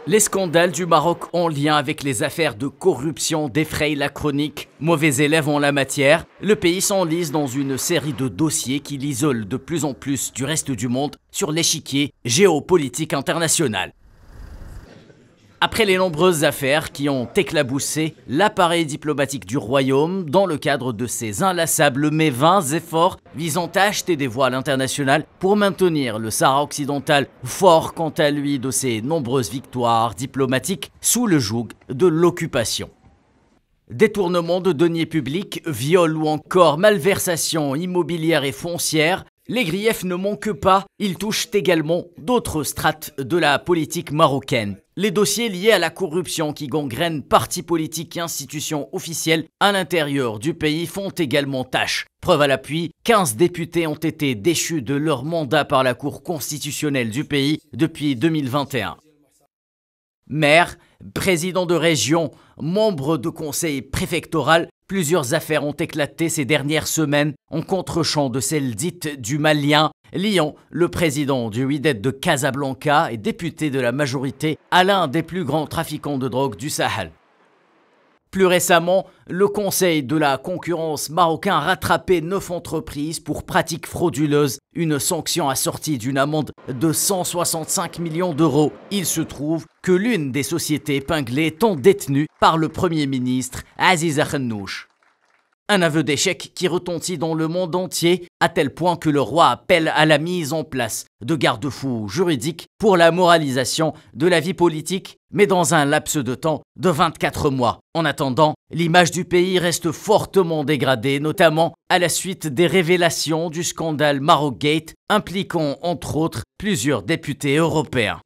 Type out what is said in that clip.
Les scandales du Maroc en lien avec les affaires de corruption défrayent la chronique. Mauvais élève en la matière, le pays s'enlise dans une série de dossiers qui l'isolent de plus en plus du reste du monde sur l'échiquier géopolitique international. Après les nombreuses affaires qui ont éclaboussé l'appareil diplomatique du royaume dans le cadre de ses inlassables mais vains efforts visant à acheter des voiles internationales pour maintenir le Sahara occidental fort quant à lui de ses nombreuses victoires diplomatiques sous le joug de l'occupation. Détournement de deniers publics, viol ou encore malversation immobilière et foncière, les griefs ne manquent pas, ils touchent également d'autres strates de la politique marocaine. Les dossiers liés à la corruption qui gangrènent partis politiques et institutions officielles à l'intérieur du pays font également tâche. Preuve à l'appui, 15 députés ont été déchus de leur mandat par la Cour constitutionnelle du pays depuis 2021. Maire, président de région, membre de conseil préfectoral, plusieurs affaires ont éclaté ces dernières semaines en contre-champ de celles dites du Malien, liant le président du Wydad de Casablanca et député de la majorité à l'un des plus grands trafiquants de drogue du Sahel. Plus récemment, le Conseil de la concurrence marocain a rattrapé 9 entreprises pour pratiques frauduleuses, une sanction assortie d'une amende de 165 millions d'euros. Il se trouve que l'une des sociétés épinglées étant détenue par le Premier ministre Aziz Akhannouch. Un aveu d'échec qui retentit dans le monde entier, à tel point que le roi appelle à la mise en place de garde-fous juridiques pour la moralisation de la vie politique, mais dans un laps de temps de 24 mois. En attendant, l'image du pays reste fortement dégradée, notamment à la suite des révélations du scandale Marocgate, impliquant entre autres plusieurs députés européens.